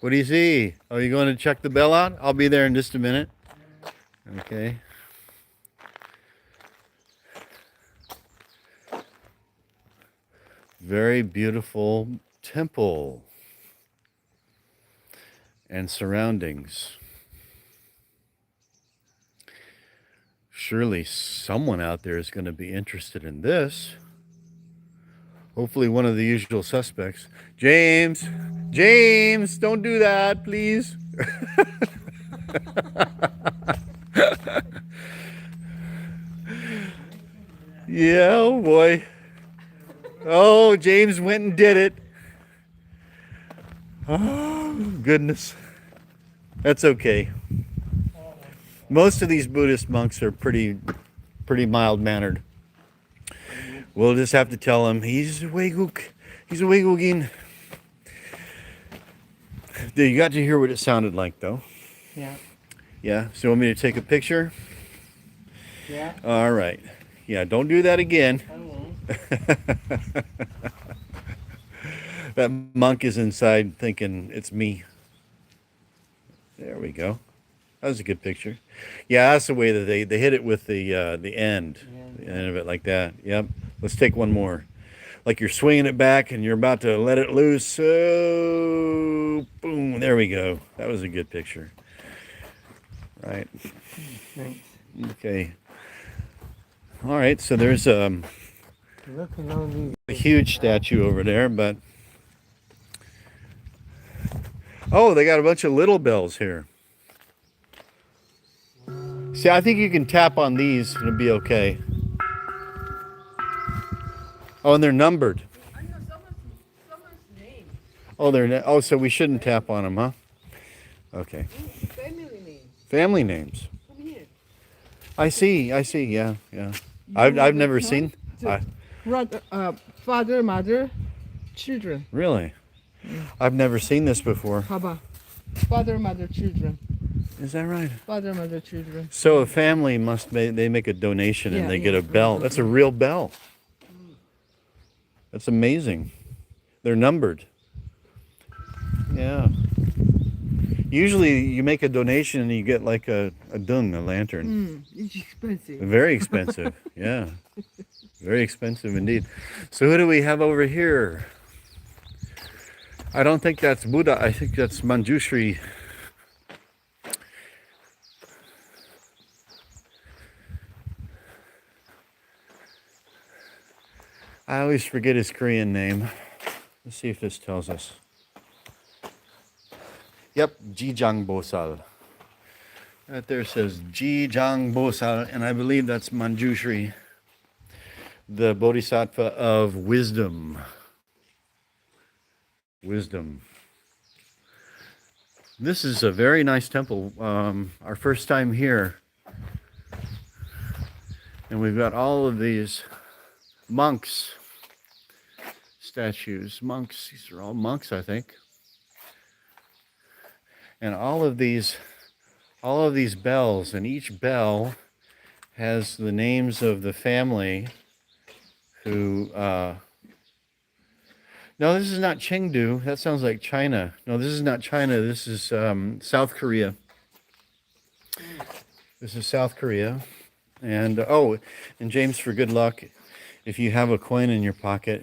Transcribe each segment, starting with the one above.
What do you see? Oh, you going to check the bell out? I'll be there in just a minute. Okay. Very beautiful temple and surroundings. Surely someone out there is going to be interested in this. Hopefully one of the usual suspects. James, don't do that, please. Yeah, oh boy. Oh, James went and did it. Oh, goodness. That's okay. Most of these Buddhist monks are pretty mild-mannered. We'll just have to tell him he's a Weigugin. You got to hear what it sounded like, though. Yeah. Yeah. So, you want me to take a picture? Yeah. All right. Yeah. Don't do that again. I won't. That monk is inside thinking it's me. There we go. That was a good picture. Yeah, that's the way that they hit it with the end. The end of it like that. Yep. Let's take one more. Like you're swinging it back and you're about to let it loose. So, boom. There we go. That was a good picture. Right. Thanks. Okay. All right. So there's a huge statue over there, but oh, they got a bunch of little bells here. See, I think you can tap on these and it'll be okay. Oh, and they're numbered. I know someone's name. Oh, oh, so we shouldn't tap on them, huh? Okay. Family name. Family names. Come here. I see. Yeah. I've never seen. Father, mother, children. Really? I've never seen this before. Papa. Father, mother, children. Is that right? Father, mother, children. So a family they make a donation and Yeah, they get yeah. a bell. That's a real bell. That's amazing. They're numbered. Yeah. Usually you make a donation and you get like a lantern. It's expensive. Very expensive. Yeah. Very expensive indeed. So who do we have over here? I don't think that's Buddha. I think that's Manjushri. I always forget his Korean name. Let's see if this tells us. Yep, Yukjijang Bosal. Right there says Yukjijang Bosal, and I believe that's Manjushri, the Bodhisattva of wisdom. Wisdom. This is a very nice temple. Our first time here. And we've got all of these monks statues. Monks, these are all monks, I think. And all of these bells, and each bell has the names of the family who no, this is not Chengdu. That sounds like China. No, this is not China. This is South Korea. This is South Korea. And oh, and James, for good luck, if you have a coin in your pocket,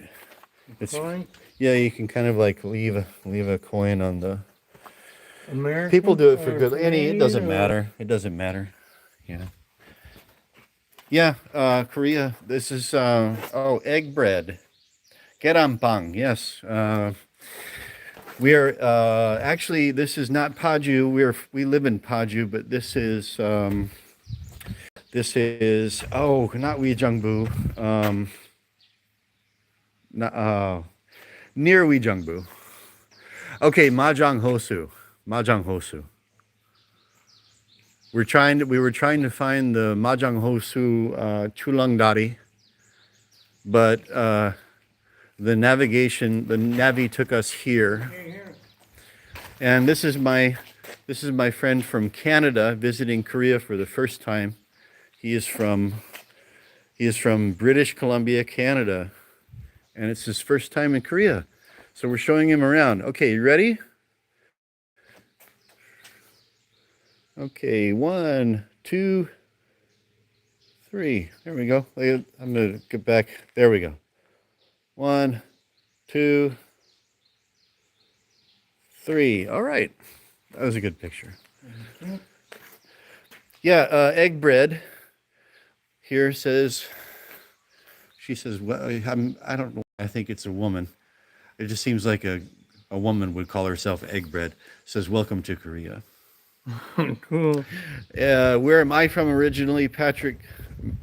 Coin? yeah, you can kind of like leave a coin on the. American? People do it for good. It Canadian doesn't or- matter. It doesn't matter. Yeah. Yeah, Korea. This is egg bread. Gerampang. Yes. We are actually. This is not Paju. We live in Paju, but this is not Uijeongbu. Near Uijeongbu. Okay, Mahjong Hosu. We were trying to find the Mahjong Hosu Chulangdari, but the Navi took us here. And this is my friend from Canada visiting Korea for the first time. He is from British Columbia, Canada, and it's his first time in Korea. So we're showing him around. Okay, you ready? Okay, 1, 2, 3. There we go. I'm going to get back. There we go. 1, 2, 3. All right. That was a good picture. Yeah, egg bread here says, she says, well, I don't know. I think it's a woman. It just seems like a woman would call herself egg bread. Says, welcome to Korea. Cool. Where am I from originally, Patrick?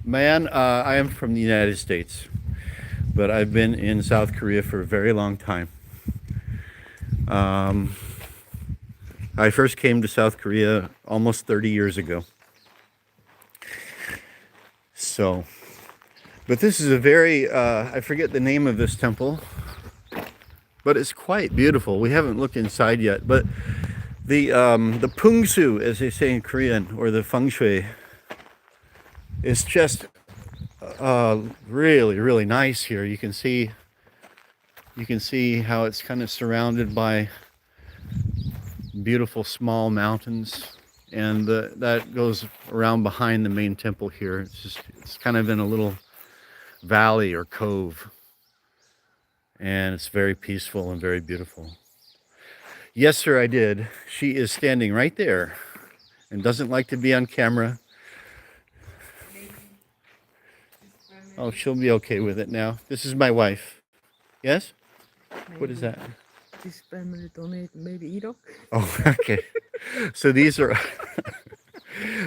Man, I am from the United States, but I've been in South Korea for a very long time. I first came to South Korea almost 30 years ago. So, but this is a very, I forget the name of this temple, but it's quite beautiful. We haven't looked inside yet, but the pungsu, as they say in Korean, or the feng shui, is just really, really nice here. You can see how it's kind of surrounded by beautiful small mountains, and that goes around behind the main temple here. It's kind of in a little valley or cove, and it's very peaceful and very beautiful. Yes, sir, I did. She is standing right there and doesn't like to be on camera. Oh, she'll be okay with it now. This is my wife. Yes? What is that? This family donate maybe Irok. Oh, okay. So these are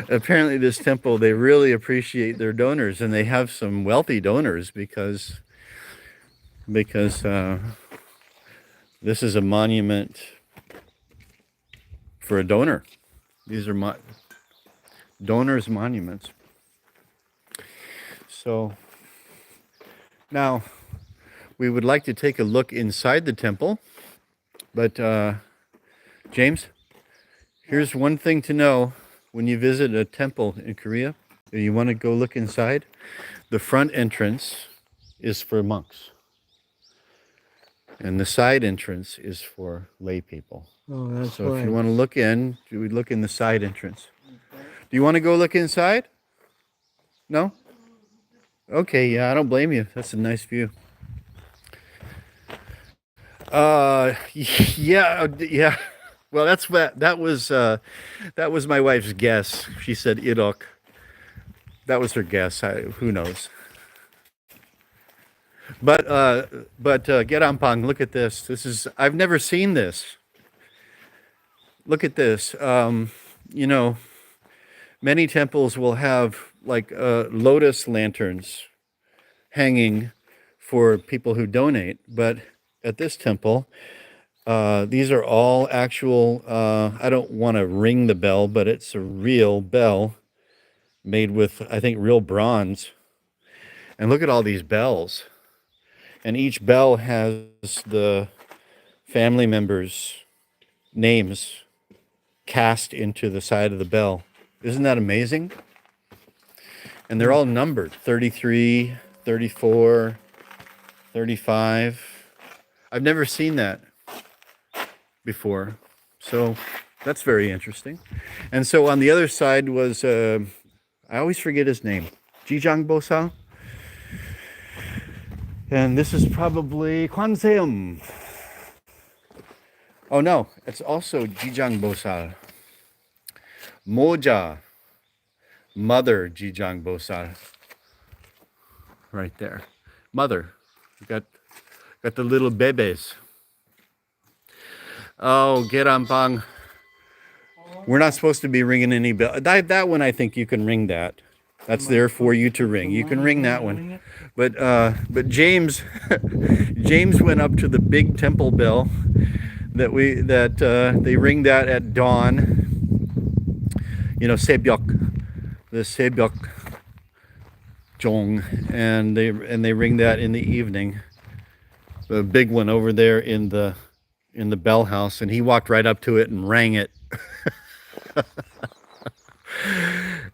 apparently this temple, they really appreciate their donors, and they have some wealthy donors because this is a monument for a donor. These are donors' monuments. So now we would like to take a look inside the temple, but James, here's one thing to know when you visit a temple in Korea, and you want to go look inside. The front entrance is for monks, and the side entrance is for lay people. Oh, that's So right. if you want to look in, you would look in the side entrance. Do you want to go look inside? No? Okay, yeah, I don't blame you. That's a nice view. Yeah. Well, that was my wife's guess. She said Irok. That was her guess. Who knows? But Gerampang, look at this. I've never seen this. Look at this. You know, many temples will have like lotus lanterns hanging for people who donate, but at this temple, these are all actual, I don't want to ring the bell, but it's a real bell made with, I think, real bronze. And look at all these bells. And each bell has the family members' names cast into the side of the bell. Isn't that amazing? And they're all numbered, 33, 34, 35. I've never seen that before. So that's very interesting. And so on the other side was, I always forget his name, Yukjijang Temple. And this is probably Kwanseum. Oh no, it's also Yukjijang Temple. Moja, Mother Yukjijang Temple. Right there. Mother. We got the little bebes. Oh, Gerampang. We're not supposed to be ringing any bell. That one, I think you can ring that. That's there for you to ring. You can ring that one. But James, James went up to the big temple bell that they ring that at dawn. You know, Sebyok, the Sebyok Jong, and they ring that in the evening. The big one over there in the bell house, and he walked right up to it and rang it.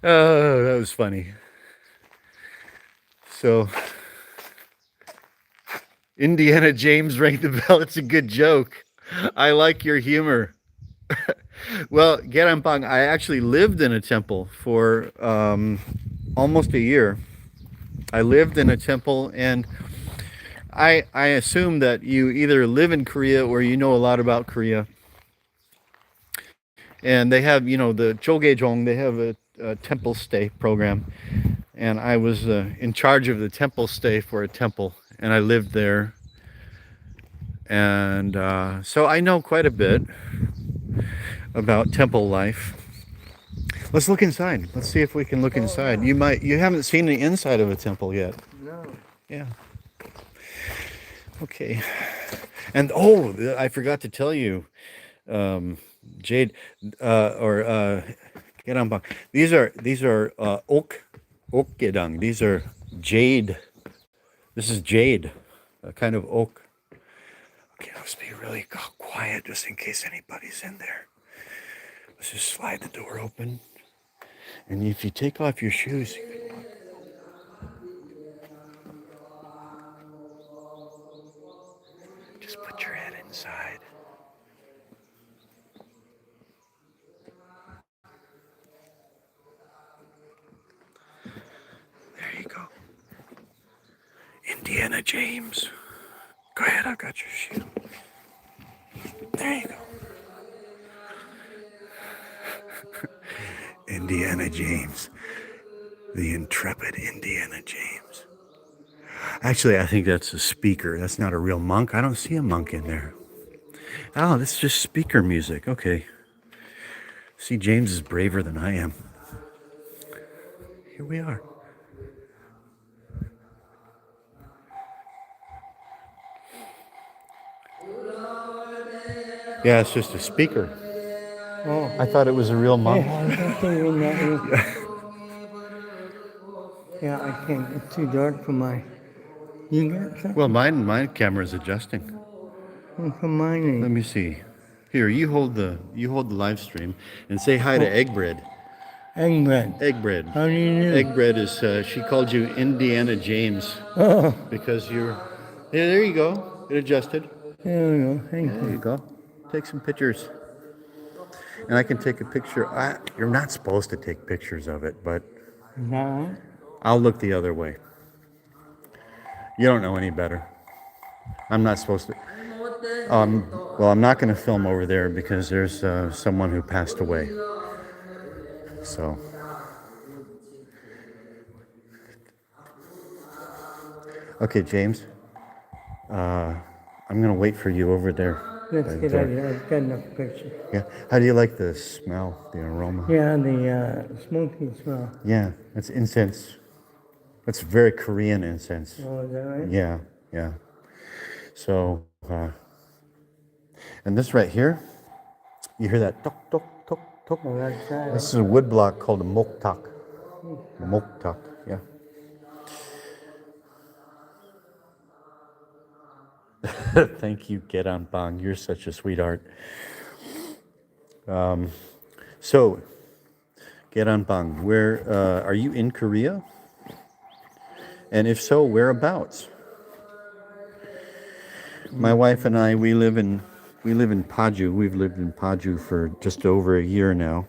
Oh, that was funny. So Indiana James rang the bell. It's a good joke. I like your humor. Well, Gerampang, I actually lived in a temple for almost a year. I lived in a temple, and I assume that you either live in Korea or you know a lot about Korea. And they have, the Chogaejong, they have a temple stay program. And I was in charge of the temple stay for a temple, and I lived there. And so I know quite a bit about temple life. Let's look inside. Let's see if we can look inside. You haven't seen the inside of a temple yet. No. Yeah. Okay. And oh, I forgot to tell you, Jade, or Gerambang. These are oak gedang. These are jade. This is jade, a kind of oak. Okay, let's be really quiet just in case anybody's in there. Let's just slide the door open. And if you take off your shoes, just put your head inside. There you go. Indiana James. Go ahead, I've got your shoe. There you go. Indiana James. The intrepid Indiana James. Actually, I think that's a speaker. That's not a real monk. I don't see a monk in there. Oh, this is just speaker music. Okay. See, James is braver than I am. Here we are. Yeah, it's just a speaker. Oh. I thought it was a real monk. Yeah, I don't think in that room. Yeah, I can't. It's too dark for my. You got something? Well, my camera's adjusting. For mine. Let me see. Here, you hold the live stream and say hi to Egg Bread. Egg bread. Egg Bread. How do you do? Egg Bread is she called you Indiana James Oh, because you're. Yeah, there you go. It adjusted. there we go. Thank There you you. go. Take some pictures. And I can take a picture. You're not supposed to take pictures of it, but Now, I'll look the other way. You don't know any better. I'm not supposed to. Well, I'm not going to film over there because there's someone who passed away. So. Okay, James. I'm going to wait for you over there. let's by the get door. out of here. I've got enough pictures. Yeah. How do you like the smell, the aroma? Yeah, the smoky smell. Yeah, it's incense. It's very Korean incense. Oh, is that right? Yeah, yeah. So, and this right here, you hear that tok, tok, tok, tok? Oh, that's that. This is a wood block called a moktak. Moktak, yeah. Thank you, Geranpang. You're such a sweetheart. So, Geranpang, where are you in Korea? And if so, whereabouts? My wife and I, we live in Paju. We've lived in Paju for just over a year now.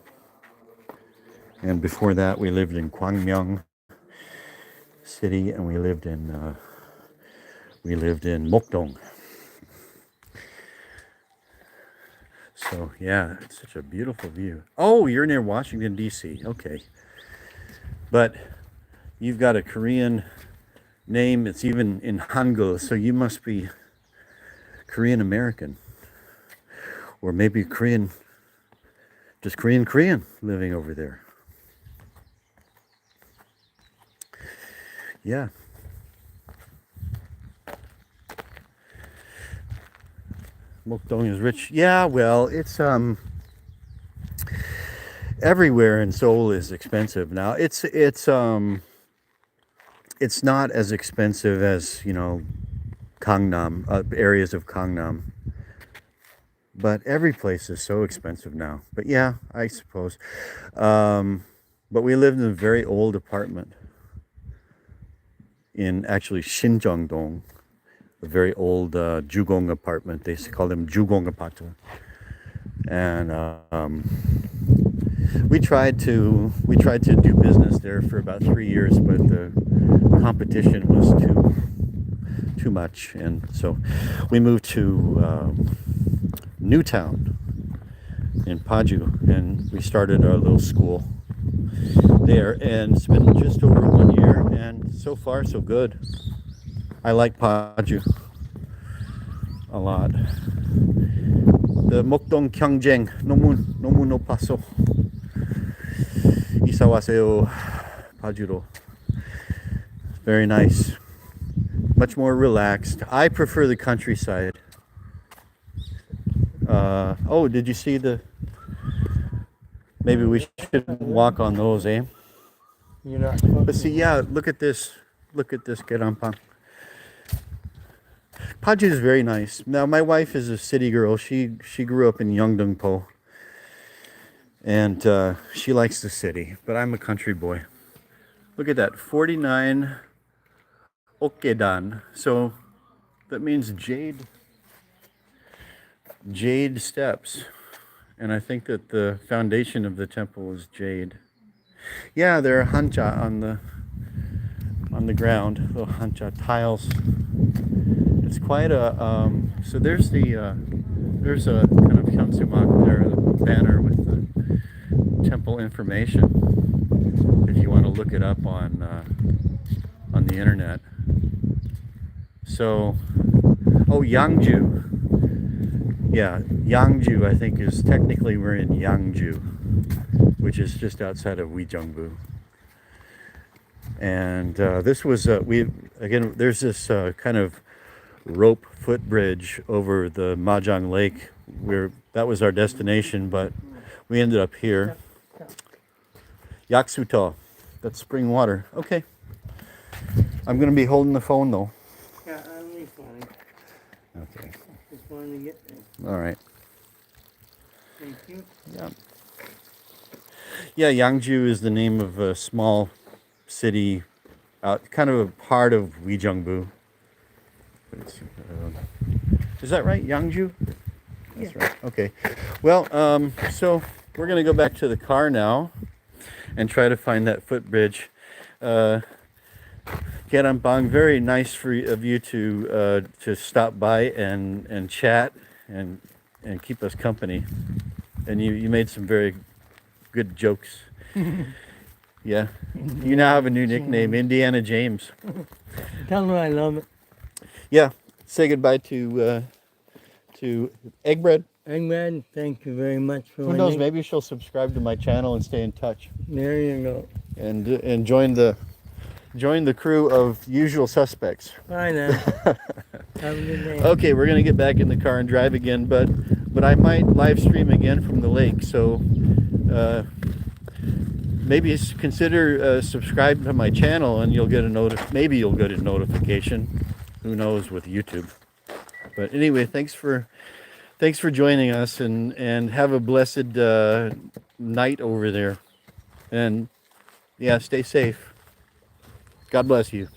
And before that, we lived in Gwangmyeong City, and we lived in Mokdong. So yeah, it's such a beautiful view. Oh, you're near Washington D.C. Okay, but you've got a Korean name. It's even in Hangul, so you must be Korean American, or maybe Korean, just Korean living over there. Yeah. Mokdong is rich. Yeah, well, it's everywhere in Seoul is expensive now. It's not as expensive as, Gangnam, areas of Gangnam. But every place is so expensive now. But yeah, I suppose. But we lived in a very old apartment in actually Shinjeongdong, a very old Jugong apartment. They used to call them Jugong apartment. And we tried to do business there for about 3 years, but the competition was too much, and so we moved to Newtown in Paju, and we started our little school there, and it's been just over 1 year, and so far so good. I like Paju a lot. The Mokdong Gyeongjang 너무 높아서 이사 왔어요 파주로. Very nice, much more relaxed. I prefer the countryside. Oh, did you see the? Maybe we should walk on those, eh? You're not supposed But see, yeah, look at this. Look at this Gerampang. Paju is very nice. Now, my wife is a city girl. She grew up in Yeongdeungpo, and she likes the city. But I'm a country boy. Look at that, 49 Okkedan. So that means jade steps, and I think that the foundation of the temple is jade. Yeah, there are hancha on the ground, little hancha tiles. It's quite a so there's a kind of hyunsumak there, the banner with the temple information if you want to look it up on the internet. So, oh, Yangju. Yeah, Yangju, I think, is technically we're in Yangju, which is just outside of Uijeongbu. And this was there's this kind of rope footbridge over the Mahjong Lake, where that was our destination, but we ended up here. Yaksuto, that's spring water. Okay, I'm gonna be holding the phone though. Yeah, I'll be fine. Okay. Just wanted to get there. All right. Thank you. Yeah. Yeah, Yangju is the name of a small city, kind of a part of Uijeongbu. Is that right, Yangju? That's right. Okay. Well, so we're gonna go back to the car now and try to find that footbridge. Gerampang, very nice of you to stop by and chat and keep us company. And you made some very good jokes. Yeah. You now have a new nickname, Indiana James. Tell her I love it. Yeah. Say goodbye to Egg Bread. Eggman, thank you very much for Who knows? winning. Maybe she'll subscribe to my channel and stay in touch, There you go. and join the crew of usual suspects. Bye now. Have a good day. Okay, we're gonna get back in the car and drive again, but I might live stream again from the lake. So maybe consider subscribing to my channel, and you'll get maybe you'll get a notification. Who knows with YouTube? But anyway, thanks for joining us, and have a blessed night over there. And yeah, stay safe. God bless you.